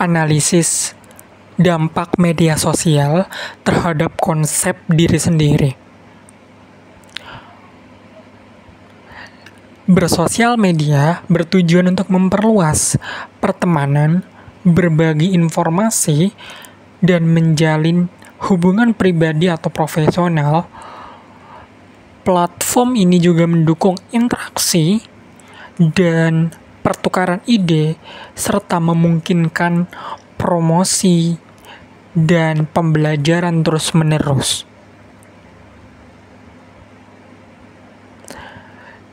analisis dampak media sosial terhadap konsep diri sendiri. Bersosial media bertujuan untuk memperluas pertemanan, berbagi informasi, dan menjalin hubungan pribadi atau profesional. Platform ini juga mendukung interaksi dan pertukaran ide, serta memungkinkan promosi dan pembelajaran terus-menerus.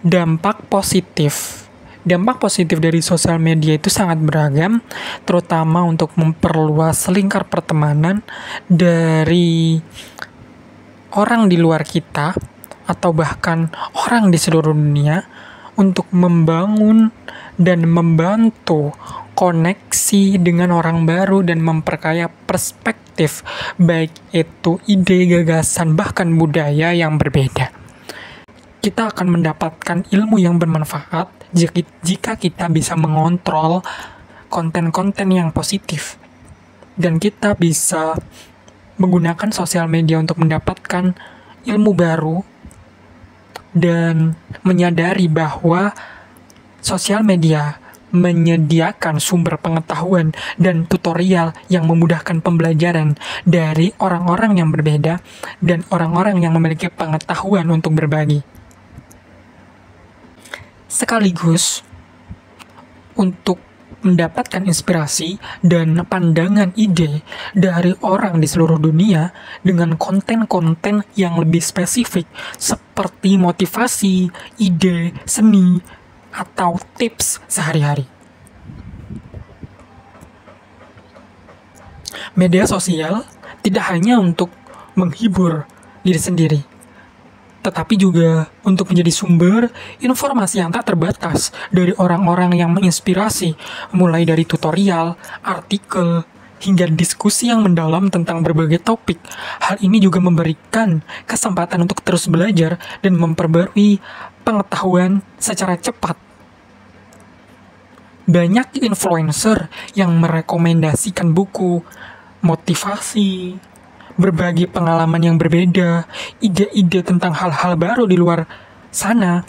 Dampak positif dari sosial media itu sangat beragam, terutama untuk memperluas lingkar pertemanan dari orang di luar kita atau bahkan orang di seluruh dunia, untuk membangun dan membantu koneksi dengan orang baru dan memperkaya perspektif, baik itu ide, gagasan, bahkan budaya yang berbeda. Kita akan mendapatkan ilmu yang bermanfaat jika kita bisa mengontrol konten-konten yang positif. Dan kita bisa menggunakan sosial media untuk mendapatkan ilmu baru dan menyadari bahwa sosial media menyediakan sumber pengetahuan dan tutorial yang memudahkan pembelajaran dari orang-orang yang berbeda dan orang-orang yang memiliki pengetahuan untuk berbagi. Sekaligus untuk mendapatkan inspirasi dan pandangan ide dari orang di seluruh dunia dengan konten-konten yang lebih spesifik seperti motivasi, ide, seni, atau tips sehari-hari. Media sosial tidak hanya untuk menghibur diri sendiri, tetapi juga untuk menjadi sumber informasi yang tak terbatas dari orang-orang yang menginspirasi, mulai dari tutorial, artikel, hingga diskusi yang mendalam tentang berbagai topik. Hal ini juga memberikan kesempatan untuk terus belajar dan memperbarui pengetahuan secara cepat. Banyak influencer yang merekomendasikan buku, motivasi, berbagi pengalaman yang berbeda, ide-ide tentang hal-hal baru di luar sana.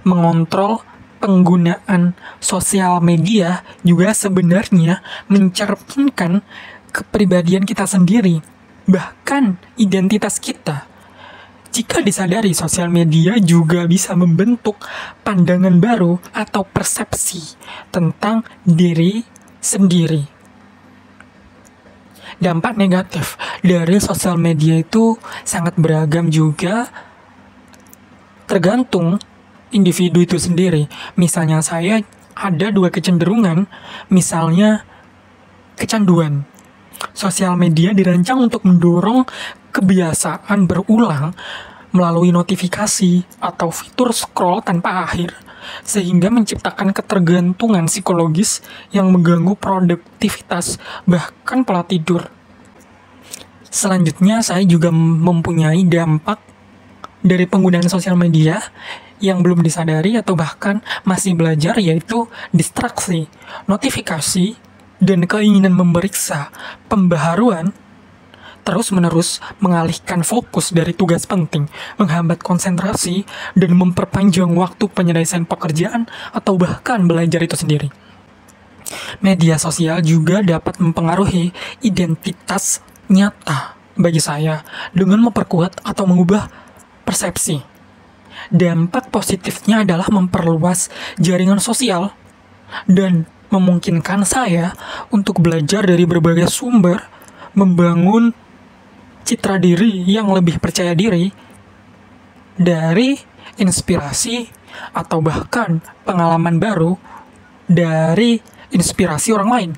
Mengontrol penggunaan sosial media juga sebenarnya mencerminkan kepribadian kita sendiri, bahkan identitas kita. Jika disadari, sosial media juga bisa membentuk pandangan baru atau persepsi tentang diri sendiri. Dampak negatif dari sosial media itu sangat beragam juga, tergantung individu itu sendiri. Misalnya saya ada dua kecenderungan, misalnya kecanduan. Sosial media dirancang untuk mendorong kebiasaan berulang melalui notifikasi atau fitur scroll tanpa akhir, sehingga menciptakan ketergantungan psikologis yang mengganggu produktivitas, bahkan pola tidur. Selanjutnya, saya juga mempunyai dampak dari penggunaan sosial media yang belum disadari atau bahkan masih belajar, yaitu distraksi, notifikasi, dan keinginan memeriksa pembaharuan terus-menerus mengalihkan fokus dari tugas penting, menghambat konsentrasi, dan memperpanjang waktu penyelesaian pekerjaan atau bahkan belajar itu sendiri. Media sosial juga dapat mempengaruhi identitas nyata bagi saya dengan memperkuat atau mengubah persepsi. Dampak positifnya adalah memperluas jaringan sosial dan memungkinkan saya untuk belajar dari berbagai sumber, membangun citra diri yang lebih percaya diri dari inspirasi atau bahkan pengalaman baru dari inspirasi orang lain.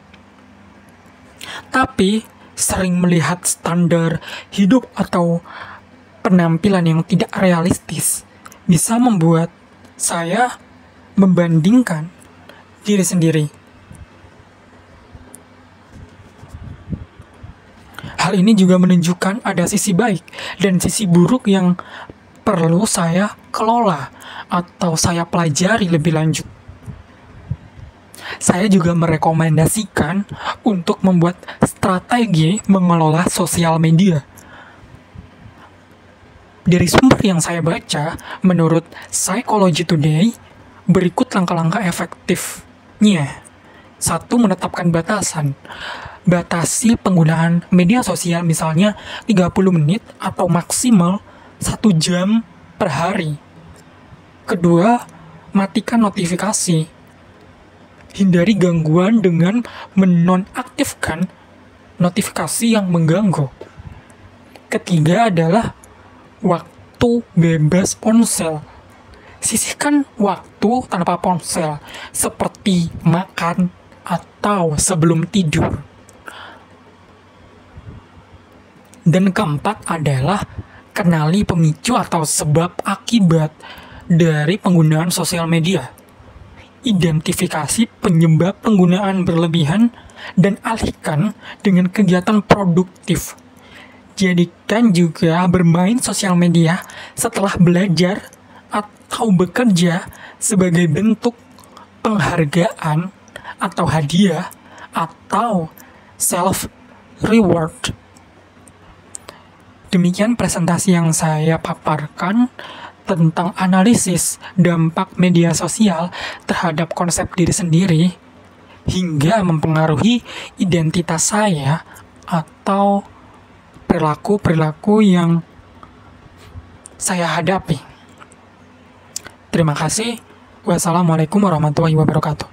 Tapi sering melihat standar hidup atau penampilan yang tidak realistis bisa membuat saya membandingkan diri sendiri. Hal ini juga menunjukkan ada sisi baik dan sisi buruk yang perlu saya kelola atau saya pelajari lebih lanjut. saya juga merekomendasikan untuk membuat strategi mengelola sosial media. Dari sumber yang saya baca, menurut Psychology Today, berikut langkah-langkah efektifnya. 1. Menetapkan batasan. Batasi penggunaan media sosial misalnya 30 menit atau maksimal 1 jam per hari. Kedua, matikan notifikasi. Hindari gangguan dengan menonaktifkan notifikasi yang mengganggu. Ketiga adalah waktu bebas ponsel. Sisihkan waktu tanpa ponsel, seperti makan atau sebelum tidur. Dan keempat adalah kenali pemicu atau sebab akibat dari penggunaan sosial media. Identifikasi penyebab penggunaan berlebihan dan alihkan dengan kegiatan produktif. Jadikan juga bermain sosial media setelah belajar atau bekerja sebagai bentuk penghargaan atau hadiah atau self-reward. Demikian presentasi yang saya paparkan tentang analisis dampak media sosial terhadap konsep diri sendiri hingga mempengaruhi identitas saya atau perilaku-perilaku yang saya hadapi. Terima kasih. Wassalamualaikum warahmatullahi wabarakatuh.